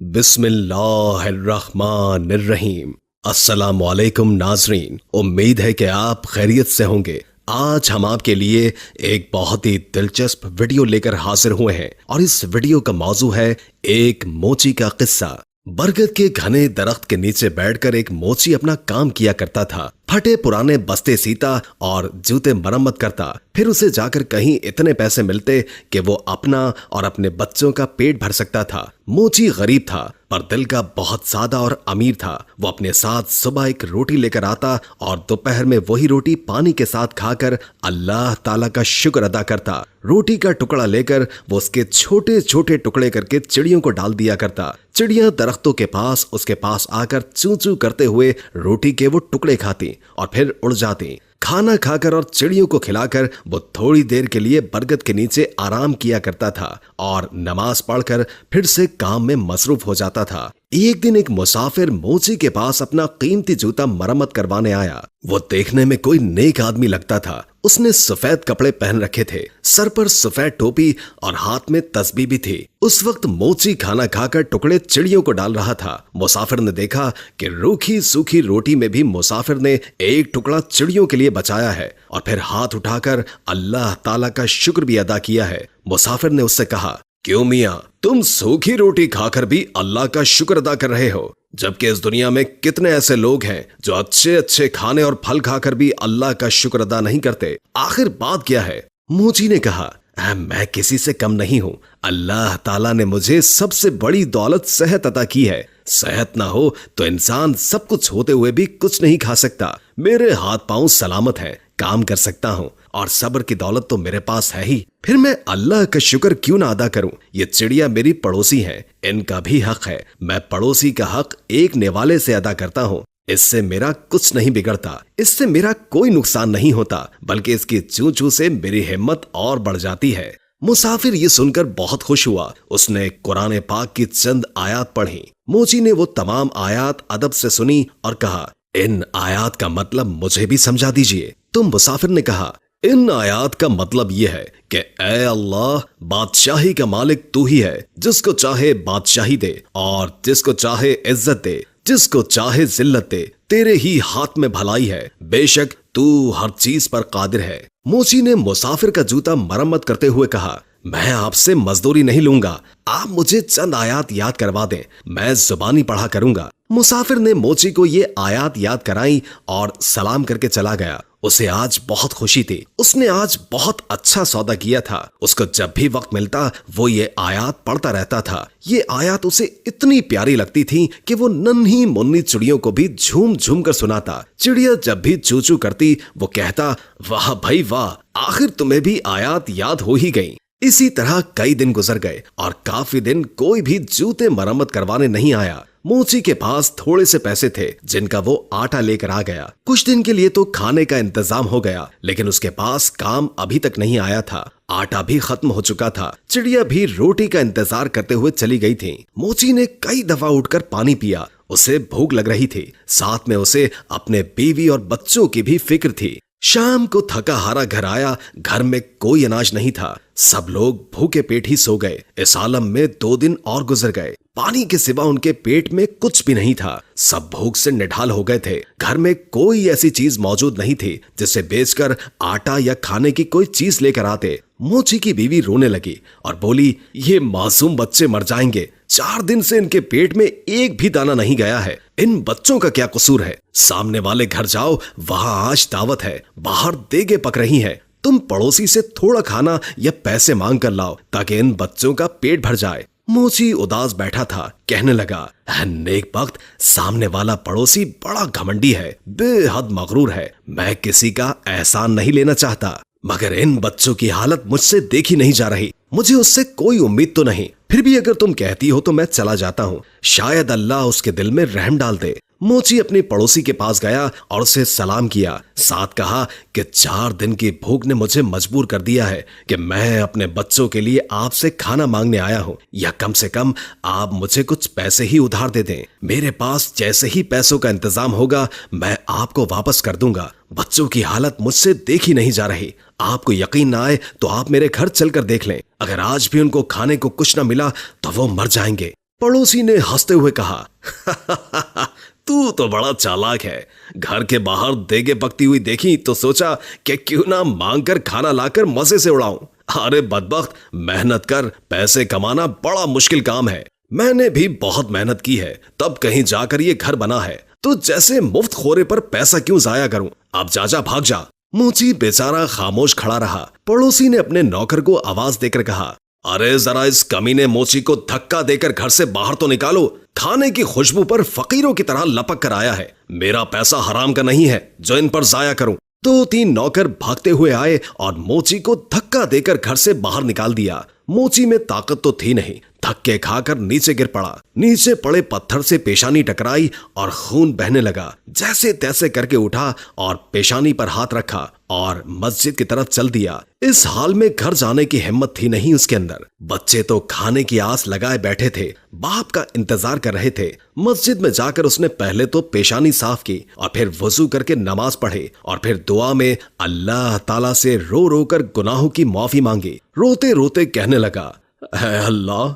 बिस्मिल्लाहिर्रहमानिर्रहीम। अस्सलाम वालेकुम नाजरीन, उम्मीद है कि आप खैरियत से होंगे। आज हम आपके लिए एक बहुत ही दिलचस्प वीडियो लेकर हाजिर हुए हैं और इस वीडियो का मौजू है एक मोची का किस्सा। बरगद के घने दरख्त के नीचे बैठकर एक मोची अपना काम किया करता था। फटे पुराने बस्ते सीता और जूते मरम्मत करता। फिर उसे जाकर कहीं इतने पैसे मिलते कि वो अपना और अपने बच्चों का पेट भर सकता था। मोची गरीब था पर दिल का बहुत सादा और अमीर था। वो अपने साथ सुबह एक रोटी लेकर आता और दोपहर में वही रोटी पानी के साथ खाकर अल्लाह ताला का शुक्र अदा करता। रोटी का टुकड़ा लेकर वो उसके छोटे छोटे टुकड़े करके चिड़ियों को डाल दिया करता। चिड़ियां दरख्तों के पास उसके पास आकर चूं चूं करते हुए रोटी के वो टुकड़े खाती और फिर उड़ जाती। खाना खाकर और चिड़ियों को खिलाकर वो थोड़ी देर के लिए बरगद के नीचे आराम किया करता था और नमाज पढ़कर फिर से काम में मसरूफ हो जाता था। एक दिन एक मुसाफिर मोची के पास अपना कीमती जूता मरम्मत करवाने आया। वो देखने में कोई नेक आदमी लगता था। उसने सफेद कपड़े पहन रखे थे, सर पर सफेद टोपी और हाथ में तस्बीह भी थी। उस वक्त मोची खाना खाकर टुकड़े चिड़ियों को डाल रहा था। मुसाफिर ने देखा कि रूखी सूखी रोटी में भी मुसाफिर ने एक टुकड़ा चिड़ियों के लिए बचाया है और फिर हाथ उठाकर अल्लाह ताला का शुक्र भी अदा किया है। मुसाफिर ने उससे कहा, क्यों मियां, तुम सूखी रोटी खाकर भी अल्लाह का शुक्र अदा कर रहे हो, जबकि इस दुनिया में कितने ऐसे लोग हैं जो अच्छे अच्छे खाने और फल खाकर भी अल्लाह का शुक्र अदा नहीं करते। आखिर बात क्या है? मोची ने कहा, मैं किसी से कम नहीं हूँ। अल्लाह ताला ने मुझे सबसे बड़ी दौलत सेहत अता की है। सेहत ना हो तो इंसान सब कुछ होते हुए भी कुछ नहीं खा सकता। मेरे हाथ पांव सलामत हैं, काम कर सकता हूँ और सब्र की दौलत तो मेरे पास है ही। फिर मैं अल्लाह का शुक्र क्यों ना अदा करूं? ये चिड़िया मेरी पड़ोसी है, इनका भी हक है। मैं पड़ोसी का हक एक निवाले से अदा करता हूँ। इससे मेरा कुछ नहीं बिगड़ता, इससे मेरा कोई नुकसान नहीं होता, बल्कि इसकी चू चू से मेरी हिम्मत और बढ़ जाती है। मुसाफिर ये सुनकर बहुत खुश हुआ। उसने कुरान पाक की चंद आयात पढ़ी। मोची ने वो तमाम आयात अदब से सुनी और कहा, इन आयात का मतलब मुझे भी समझा दीजिए। तो मुसाफिर ने कहा, इन आयात का मतलब यह है कि ऐ अल्लाह, बादशाही का मालिक तू ही है। जिसको चाहे बादशाही दे और जिसको चाहे इज्जत दे, जिसको चाहे जिल्लत दे। तेरे ही हाथ में भलाई है, बेशक तू हर चीज पर कादिर है। मोची ने मुसाफिर का जूता मरम्मत करते हुए कहा, मैं आपसे मजदूरी नहीं लूंगा, आप मुझे चंद आयात याद करवा दें, मैं जुबानी पढ़ा करूंगा। मुसाफिर ने मोची को ये आयात याद कराई और सलाम करके चला गया। उसे आज बहुत खुशी थी। उसने आज बहुत अच्छा सौदा किया था। उसको जब भी वक्त मिलता वो ये आयात पढ़ता रहता था। ये आयात उसे इतनी प्यारी लगती थी कि वो नन्ही मुन्नी चिड़ियों को भी झूम झूम कर सुनाता। चिड़िया जब भी चू चू करती वो कहता, वाह भाई वाह, आखिर तुम्हें भी आयात याद हो ही गई। इसी तरह कई दिन गुजर गए और काफी दिन कोई भी जूते मरम्मत करवाने नहीं आया। मोची के पास थोड़े से पैसे थे जिनका वो आटा लेकर आ गया। कुछ दिन के लिए तो खाने का इंतजाम हो गया, लेकिन उसके पास काम अभी तक नहीं आया था। आटा भी खत्म हो चुका था। चिड़िया भी रोटी का इंतजार करते हुए चली गई थी। मोची ने कई दफा उठकर पानी पिया। उसे भूख लग रही थी, साथ में उसे अपने बीवी और बच्चों की भी फिक्र थी। शाम को थका हारा घर आया। घर में कोई अनाज नहीं था। सब लोग भूखे पेट ही सो गए। इस आलम में 2 दिन और गुजर गए। पानी के सिवा उनके पेट में कुछ भी नहीं था। सब भूख से निढाल हो गए थे। घर में कोई ऐसी चीज मौजूद नहीं थी जिसे बेचकर आटा या खाने की कोई चीज लेकर आते। मोची की बीवी रोने लगी और बोली, ये मासूम बच्चे मर जाएंगे। 4 दिन से इनके पेट में एक भी दाना नहीं गया है। इन बच्चों का क्या कसूर है? सामने वाले घर जाओ, वहां आज दावत है, बाहर देगे पक रही हैं। तुम पड़ोसी से थोड़ा खाना या पैसे मांग कर लाओ ताकि इन बच्चों का पेट भर जाए। मोची उदास बैठा था। कहने लगा, नेक वक्त, सामने वाला पड़ोसी बड़ा घमंडी है, बेहद मगरूर है। मैं किसी का एहसान नहीं लेना चाहता, मगर इन बच्चों की हालत मुझसे देखी नहीं जा रही। मुझे उससे कोई उम्मीद तो नहीं, फिर भी अगर तुम कहती हो तो मैं चला जाता हूँ। शायद अल्लाह उसके दिल में रहम डाल दे। मोची अपने पड़ोसी के पास गया और उसे सलाम किया। साथ कहा कि 4 दिन की भूख ने मुझे मजबूर कर दिया है कि मैं अपने बच्चों के लिए आपसे खाना मांगने आया हूँ, या कम से कम आप मुझे कुछ पैसे ही उधार दे दें। मेरे पास जैसे ही पैसों का इंतजाम होगा मैं आपको वापस कर दूंगा। बच्चों की हालत मुझसे देखी नहीं जा रही। आपको यकीन ना आए तो आप मेरे घर चलकर देख लें। अगर आज भी उनको खाने को कुछ न मिला तो वो मर जाएंगे। पड़ोसी ने हंसते हुए कहा, तू तो बड़ा चालाक है। घर के बाहर देगे पकती हुई देखी तो सोचा कि क्यों ना मांग कर खाना लाकर मजे से उड़ाऊं। अरे बदबख्त, मेहनत कर, पैसे कमाना बड़ा मुश्किल काम है। मैंने भी बहुत मेहनत की है, तब कहीं जाकर ये घर बना है। तो जैसे मुफ्त खोरे पर पैसा क्यों जाया करूं? अब जा भाग जा। मोची बेचारा खामोश खड़ा रहा। पड़ोसी ने अपने नौकर को आवाज देकर कहा, अरे जरा इस कमीने मोची को धक्का देकर घर से बाहर तो निकालो। खाने की खुशबू पर फकीरों की तरह लपक कर आया है। मेरा पैसा हराम का नहीं है जो इन पर जाया करूं। 2-3 नौकर भागते हुए आए और मोची को धक्का देकर घर से बाहर निकाल दिया। मोची में ताकत तो थी नहीं, धक्के खाकर नीचे गिर पड़ा। नीचे पड़े पत्थर से पेशानी टकराई और खून बहने लगा। जैसे तैसे करके उठा और पेशानी पर हाथ रखा और मस्जिद की तरफ चल दिया। इस हाल में घर जाने की हिम्मत थी नहीं उसके अंदर। बच्चे तो खाने की आस लगाए बैठे थे, बाप का इंतजार कर रहे थे। मस्जिद में जाकर उसने पहले तो पेशानी साफ की और फिर वजू करके नमाज पढ़े और फिर दुआ में अल्लाह ताला से रो रो कर गुनाहों की माफी मांगी। रोते रोते कहने लगा, है अल्लाह,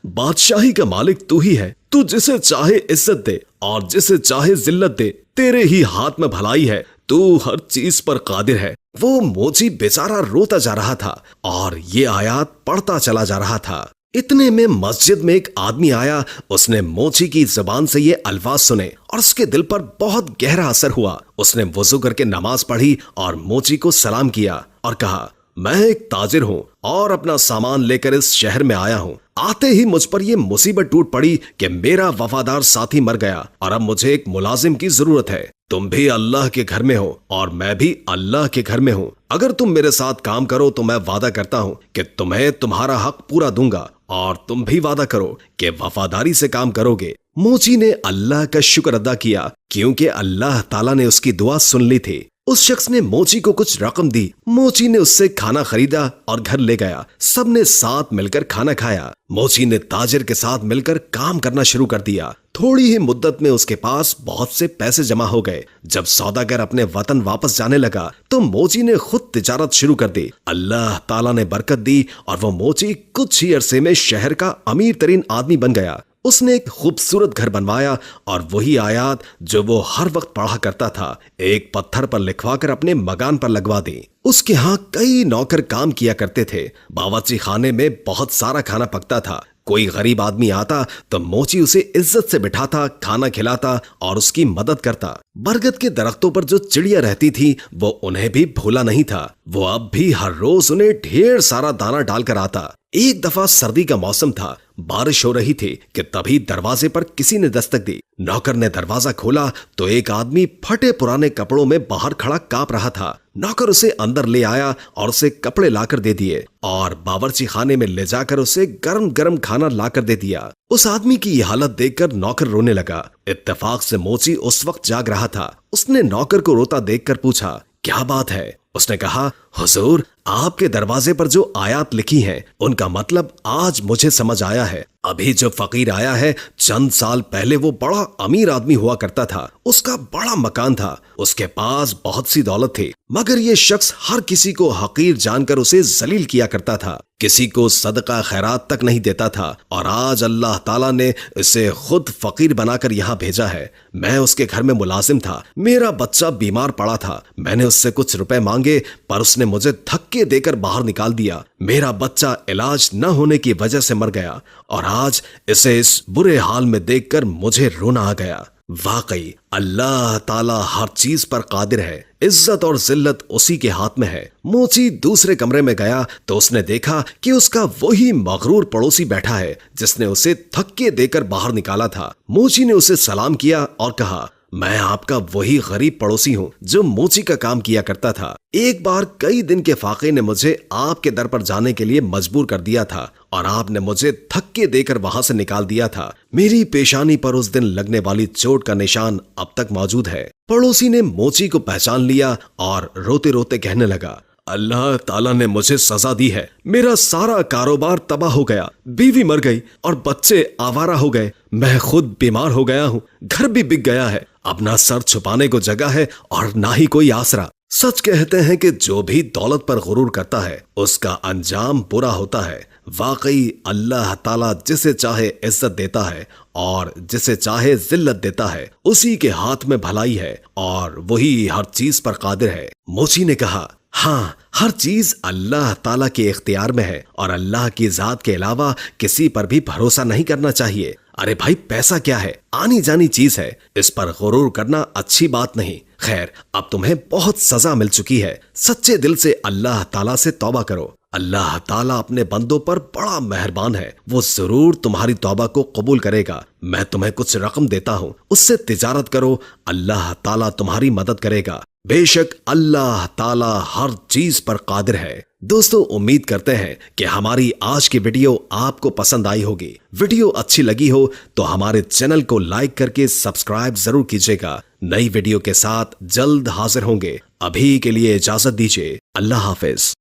बादशाही का मालिक तू ही है। तू जिसे चाहे इज्जत दे और जिसे चाहे जिल्लत दे। तेरे ही हाथ में भलाई है। तू हर चीज पर कादिर है। वो मोची बेचारा रोता जा रहा था और ये आयात पढ़ता चला जा रहा था। इतने में मस्जिद में एक आदमी आया। उसने मोची की जुबान से ये अल्फाज सुने और उसके दिल पर बहुत गहरा असर हुआ। उसने वुजू करके नमाज पढ़ी और मोची को सलाम किया और कहा, मैं एक ताजिर हूँ और अपना सामान लेकर इस शहर में आया हूँ। आते ही मुझ पर यह मुसीबत टूट पड़ी कि मेरा वफादार साथी मर गया और अब मुझे एक मुलाजिम की जरूरत है। तुम भी अल्लाह के घर में हो और मैं भी अल्लाह के घर में हूँ। अगर तुम मेरे साथ काम करो तो मैं वादा करता हूँ कि तुम्हें तुम्हारा हक पूरा दूंगा और तुम भी वादा करो कि वफादारी से काम करोगे। मोची ने अल्लाह का शुक्र अदा किया क्योंकि अल्लाह ताला ने उसकी दुआ सुन ली थी। उस शख्स ने मोची को कुछ रकम दी। मोची ने उससे खाना खरीदा और घर ले गया। सबने साथ मिलकर खाना खाया। मोची ने ताजिर के साथ मिलकर काम करना शुरू कर दिया। थोड़ी ही मुद्दत में उसके पास बहुत से पैसे जमा हो गए। जब सौदागर अपने वतन वापस जाने लगा तो मोची ने खुद तिजारत शुरू कर दी। अल्लाह ताला ने बरकत दी और वो मोची कुछ ही अरसे में शहर का अमीर तरीन आदमी बन गया। उसने एक खूबसूरत घर बनवाया और वही आयात जो वो हर वक्त पढ़ा करता था एक पत्थर पर लिखवाकर अपने मकान पर लगवा दी। उसके यहाँ कई नौकर काम किया करते थे। बावर्ची खाने में बहुत सारा खाना पकता था। कोई गरीब आदमी आता तो मोची उसे इज्जत से बिठाता, खाना खिलाता और उसकी मदद करता। बरगद के दरख्तों पर जो चिड़िया रहती थी वो उन्हें भी भूला नहीं था। वो अब भी हर रोज उन्हें ढेर सारा दाना डालकर आता। एक दफा सर्दी का मौसम था, बारिश हो रही थी कि तभी दरवाजे पर किसी ने दस्तक दी। नौकर ने दरवाजा खोला तो एक आदमी फटे पुराने कपड़ों में बाहर खड़ा कांप रहा था। नौकर उसे अंदर ले आया और उसे कपड़े लाकर दे दिए और बावर्ची खाने में ले जाकर उसे गरम गरम खाना लाकर दे दिया। उस आदमी की यह हालत देखकर नौकर रोने लगा। इत्तेफाक से मोची उस वक्त जाग रहा था। उसने नौकर को रोता देखकर पूछा, क्या बात है? उसने कहा, हुजूर, आपके दरवाजे पर जो आयात लिखी हैं उनका मतलब आज मुझे समझ आया है। अभी जो फकीर आया है चंद साल पहले वो बड़ा अमीर आदमी हुआ करता था। उसका बड़ा मकान था, उसके पास बहुत सी दौलत थी, मगर ये शख्स हर किसी को हकीर जानकर उसे जलील किया करता था। किसी को सदका खैरात तक नहीं देता था और आज अल्लाह ताला ने इसे खुद फकीर बनाकर यहाँ भेजा है। मैं उसके घर में मुलाजिम था। मेरा बच्चा बीमार पड़ा था। मैंने उससे कुछ रुपए मांगे पर उसने मुझे धक्के देकर बाहर निकाल दिया। मेरा बच्चा इलाज न होने की वजह से मर गया और आज इसे इस बुरे हाल में देखकर मुझे रोना आ गया। वाकई अल्लाह ताला हर चीज पर कादिर है। इज्जत और जिल्लत उसी के हाथ में है। मोची दूसरे कमरे में गया तो उसने देखा कि उसका वही मगरूर पड़ोसी बैठा है जिसने उसे धक्के देकर बाहर निकाला था। मोची ने उसे सलाम किया और कहा, मैं आपका वही गरीब पड़ोसी हूँ जो मोची का काम किया करता था। एक बार कई दिन के फाके ने मुझे आपके दर पर जाने के लिए मजबूर कर दिया था और आपने मुझे धक्के देकर वहां से निकाल दिया था। मेरी पेशानी पर उस दिन लगने वाली चोट का निशान अब तक मौजूद है। पड़ोसी ने मोची को पहचान लिया और रोते रोते कहने लगा, अल्लाह ताला ने मुझे सजा दी है। मेरा सारा कारोबार तबाह हो गया, बीवी मर गई और बच्चे आवारा हो गए। मैं खुद बीमार हो गया हूँ, घर भी बिक गया है। अब ना सर छुपाने को जगह है और ना ही कोई आसरा। सच कहते हैं कि जो भी दौलत पर गुरूर करता है उसका अंजाम बुरा होता है। वाकई अल्लाह ताला जिसे चाहे इज्जत देता है और जिसे चाहे जिल्लत देता है। उसी के हाथ में भलाई है और वही हर चीज पर कादिर है। मोची ने कहा, हाँ, हर चीज अल्लाह ताला के इख्तियार में है और अल्लाह की जात के अलावा किसी पर भी भरोसा नहीं करना चाहिए। अरे भाई, पैसा क्या है, आनी जानी चीज है, इस पर गुरूर करना अच्छी बात नहीं। खैर, अब तुम्हें बहुत सजा मिल चुकी है। सच्चे दिल से अल्लाह ताला से तौबा करो। अल्लाह ताला अपने बंदों पर बड़ा मेहरबान है, वो जरूर तुम्हारी तौबा को कबूल करेगा। मैं तुम्हें कुछ रकम देता हूँ, उससे तिजारत करो, अल्लाह ताला तुम्हारी मदद करेगा। बेशक अल्लाह ताला हर चीज पर कादिर है। दोस्तों, उम्मीद करते हैं कि हमारी आज की वीडियो आपको पसंद आई होगी। वीडियो अच्छी लगी हो तो हमारे चैनल को लाइक करके सब्सक्राइब जरूर कीजिएगा। नई वीडियो के साथ जल्द हाजिर होंगे। अभी के लिए इजाजत दीजिए। अल्लाह हाफिज।